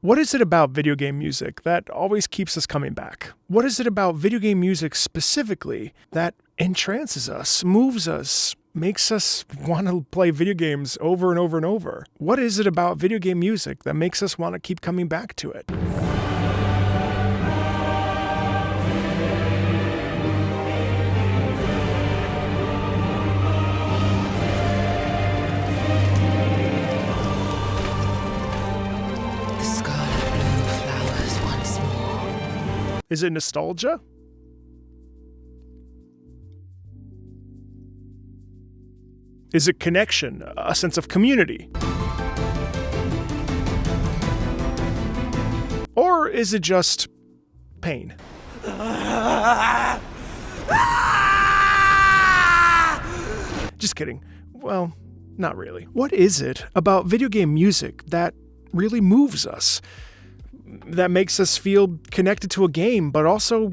What is it about video game music that always keeps us coming back? What is it about video game music specifically that entrances us, moves us, makes us want to play video games over and over and over? What is it about video game music that makes us want to keep coming back to it? Is it nostalgia? Is it connection, a sense of community? Or is it just pain? Just kidding. Well, not really. What is it about video game music that really moves us? That makes us feel connected to a game, but also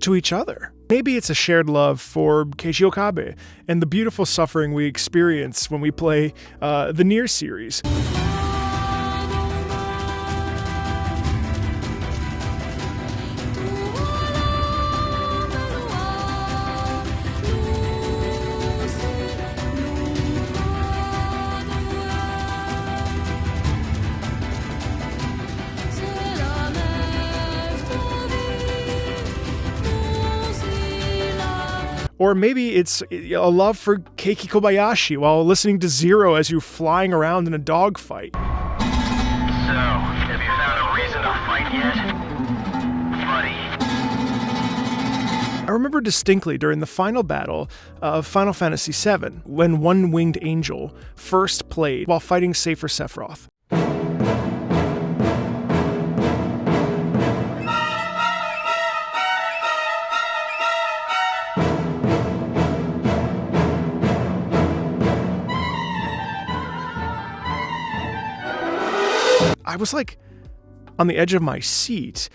to each other? Maybe it's a shared love for Keiichi Okabe and the beautiful suffering we experience when we play the NieR series. Or maybe it's a love for Keiki Kobayashi while listening to Zero as you're flying around in a dogfight. So, have you found a reason to fight yet, buddy? I remember distinctly during the final battle of Final Fantasy VII when One Winged Angel first played while fighting Safer Sephiroth. I was like on the edge of my seat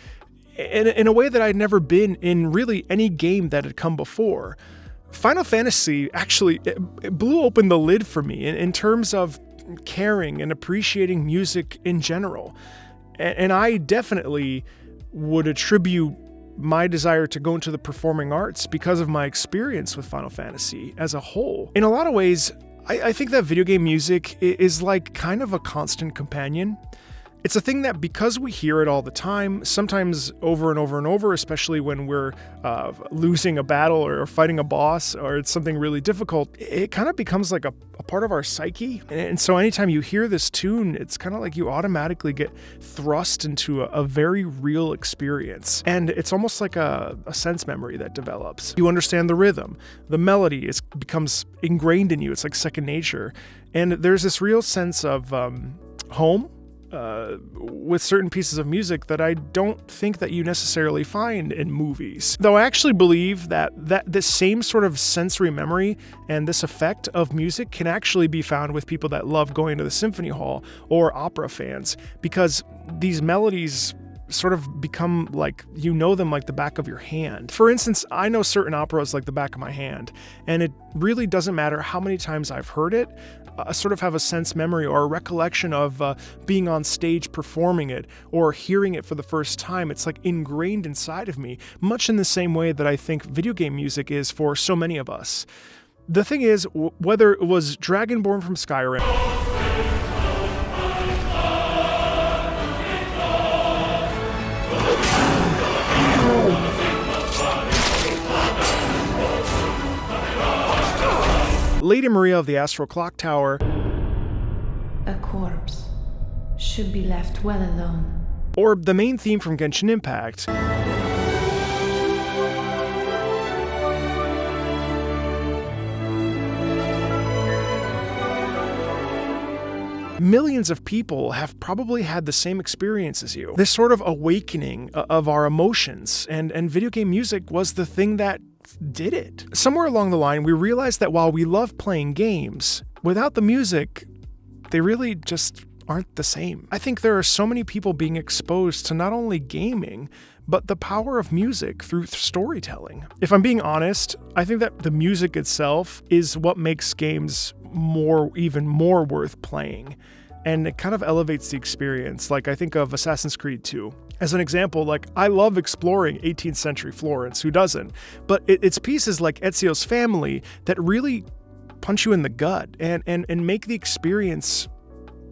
in a way that I'd never been in really any game that had come before. Final Fantasy actually it blew open the lid for me in terms of caring and appreciating music in general. And I definitely would attribute my desire to go into the performing arts because of my experience with Final Fantasy as a whole. In a lot of ways, I think that video game music is like kind of a constant companion. It's a thing that because we hear it all the time, sometimes over and over and over, especially when we're losing a battle or fighting a boss or it's something really difficult, it kind of becomes like a part of our psyche. And so anytime you hear this tune, it's kind of like you automatically get thrust into a very real experience. And it's almost like a sense memory that develops. You understand the rhythm, the melody, it becomes ingrained in you. It's like second nature. And there's this real sense of home with certain pieces of music that I don't think that you necessarily find in movies. Though I actually believe that this same sort of sensory memory and this effect of music can actually be found with people that love going to the symphony hall or opera fans, because these melodies sort of become like, you know them like the back of your hand. For instance, I know certain operas like the back of my hand, and it really doesn't matter how many times I've heard it. I sort of have a sense memory or a recollection of being on stage performing it or hearing it for the first time. It's like ingrained inside of me, much in the same way that I think video game music is for so many of us. The thing is, whether it was Dragonborn from Skyrim, Lady Maria of the Astral Clock Tower, a corpse should be left well alone, or the main theme from Genshin Impact. Millions of people have probably had the same experience as you. This sort of awakening of our emotions, and video game music was the thing that did it. Somewhere along the line, we realized that while we love playing games, without the music, they really just aren't the same. I think there are so many people being exposed to not only gaming, but the power of music through storytelling. If I'm being honest, I think that the music itself is what makes games even more worth playing. and it kind of elevates the experience. Like, I think of Assassin's Creed 2. As an example, like, I love exploring 18th century Florence, who doesn't? But it's pieces like Ezio's Family that really punch you in the gut and make the experience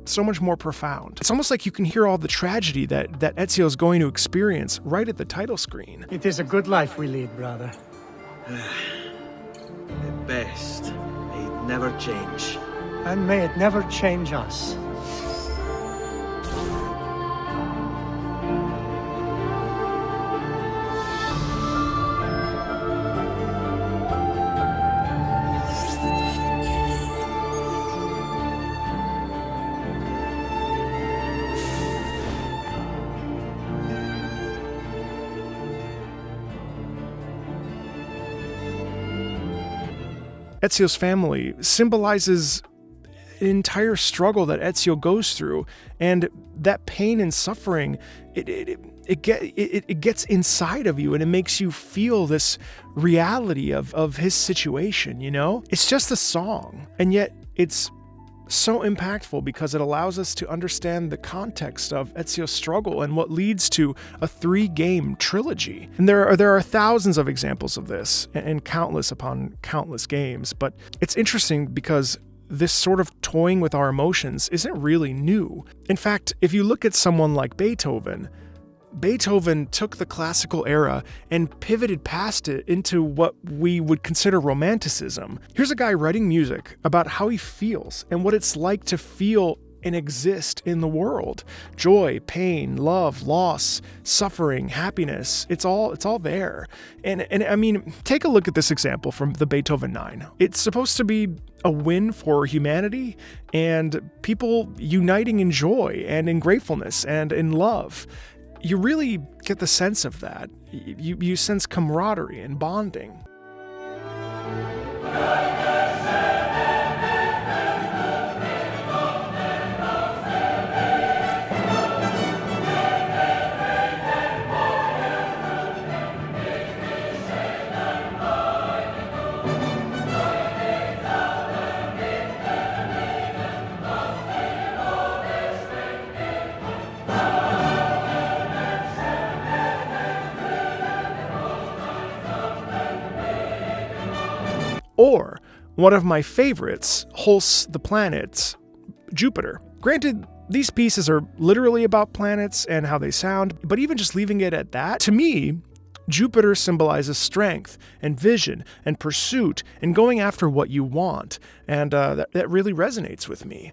so much more profound. It's almost like you can hear all the tragedy that Ezio's going to experience right at the title screen. It is a good life we lead, brother. The best. May it never change. And may it never change us. Ezio's Family symbolizes an entire struggle that Ezio goes through, and that pain and suffering, it gets inside of you, and it makes you feel this reality of his situation, you know? It's just a song, and yet it's so impactful because it allows us to understand the context of Ezio's struggle and what leads to a 3-game trilogy. And there are thousands of examples of this and countless upon countless games, but it's interesting because this sort of toying with our emotions isn't really new. In fact, if you look at someone like Beethoven took the classical era and pivoted past it into what we would consider romanticism. Here's a guy writing music about how he feels and what it's like to feel and exist in the world. Joy, pain, love, loss, suffering, happiness, it's all there. And I mean, take a look at this example from the Beethoven 9. It's supposed to be a win for humanity and people uniting in joy and in gratefulness and in love. You really get the sense of that. You sense camaraderie and bonding. Or, one of my favorites, Hulse the Planet, Jupiter. Granted, these pieces are literally about planets and how they sound, but even just leaving it at that, to me, Jupiter symbolizes strength and vision and pursuit and going after what you want, and that really resonates with me.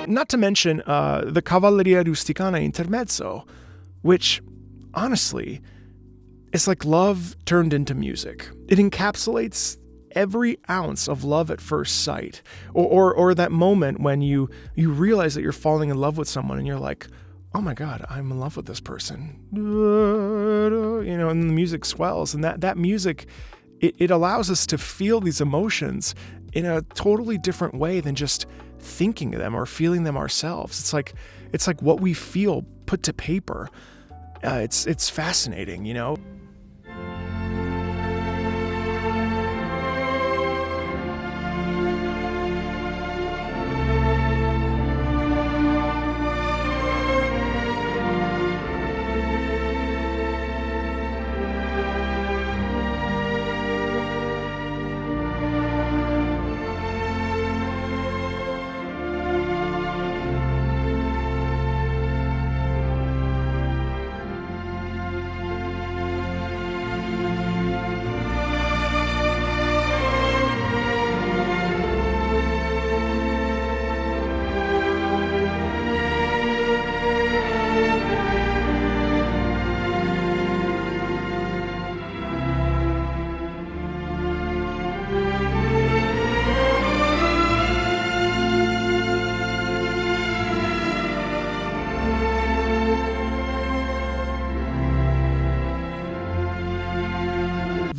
Not to mention the Cavalleria Rusticana Intermezzo, which, honestly, is like love turned into music. It encapsulates every ounce of love at first sight, or that moment when you realize that you're falling in love with someone and you're like, oh my God, I'm in love with this person. You know, and the music swells, and that music, it allows us to feel these emotions in a totally different way than just thinking of them or feeling them ourselves. It's like what we feel put to paper. It's fascinating, you know.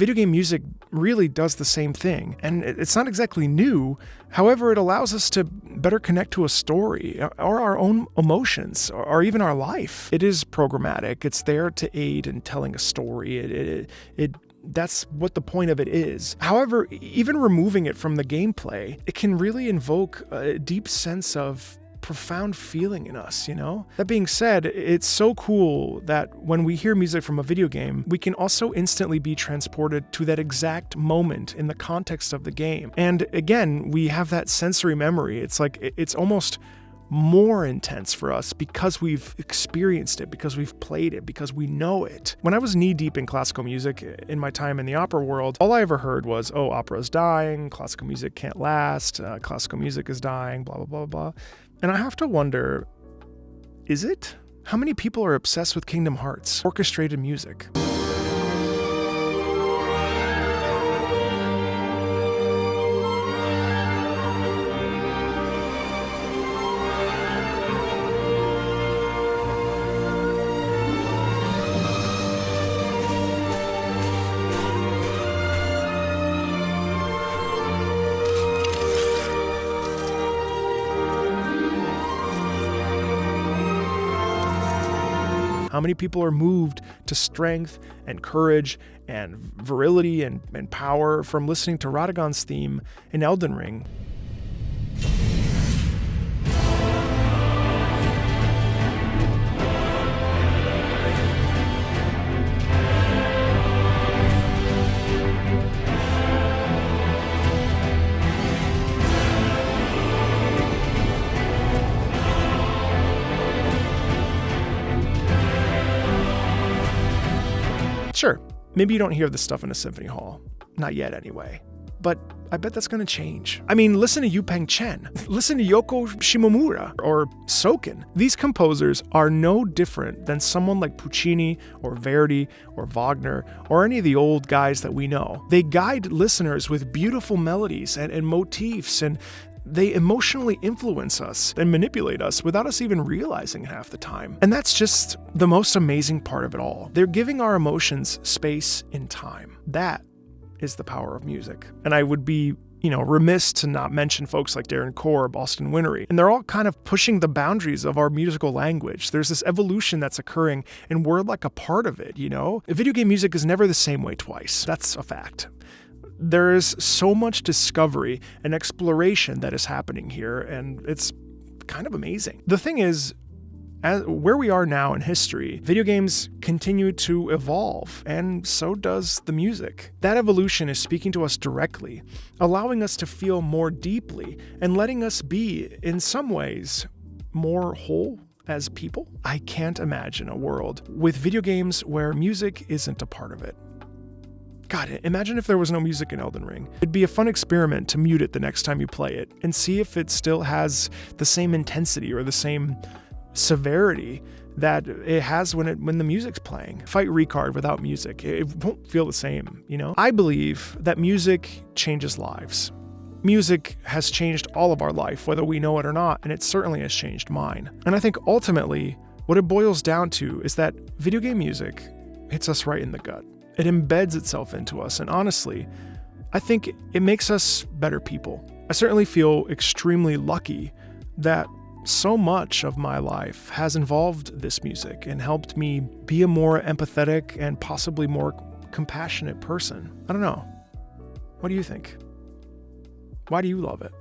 Video game music really does the same thing, and it's not exactly new. However, it allows us to better connect to a story or our own emotions or even our life. It is programmatic. It's there to aid in telling a story. That's what the point of it is. However, even removing it from the gameplay, it can really invoke a deep sense of profound feeling in us, you know? That being said, it's so cool that when we hear music from a video game, we can also instantly be transported to that exact moment in the context of the game. And again, we have that sensory memory. It's like, it's almost more intense for us because we've experienced it, because we've played it, because we know it. When I was knee-deep in classical music in my time in the opera world, all I ever heard was, oh, opera's dying, classical music can't last, classical music is dying, blah, blah, blah, blah. And I have to wonder, is it? How many people are obsessed with Kingdom Hearts, orchestrated music? How many people are moved to strength and courage and virility and power from listening to Radagon's theme in Elden Ring? Sure, maybe you don't hear this stuff in a symphony hall. Not yet, anyway. But I bet that's gonna change. I mean, listen to Yu-peng Chen. Listen to Yoko Shimomura or Soken. These composers are no different than someone like Puccini or Verdi or Wagner or any of the old guys that we know. They guide listeners with beautiful melodies and motifs, and they emotionally influence us and manipulate us without us even realizing half the time. And that's just the most amazing part of it all. They're giving our emotions space and time. That is the power of music. And I would be, remiss to not mention folks like Darren Korb, Austin Wintory. And they're all kind of pushing the boundaries of our musical language. There's this evolution that's occurring, and we're like a part of it, Video game music is never the same way twice. That's a fact. There is so much discovery and exploration that is happening here, and it's kind of amazing. The thing is, where we are now in history, video games continue to evolve, and so does the music. That evolution is speaking to us directly, allowing us to feel more deeply, and letting us be, in some ways, more whole as people. I can't imagine a world with video games where music isn't a part of it. God, imagine if there was no music in Elden Ring. It'd be a fun experiment to mute it the next time you play it and see if it still has the same intensity or the same severity that it has when the music's playing. Fight Ricard without music, it won't feel the same, I believe that music changes lives. Music has changed all of our life, whether we know it or not, and it certainly has changed mine. And I think ultimately, what it boils down to is that video game music hits us right in the gut. It embeds itself into us, and honestly, I think it makes us better people. I certainly feel extremely lucky that so much of my life has involved this music and helped me be a more empathetic and possibly more compassionate person. I don't know. What do you think? Why do you love it?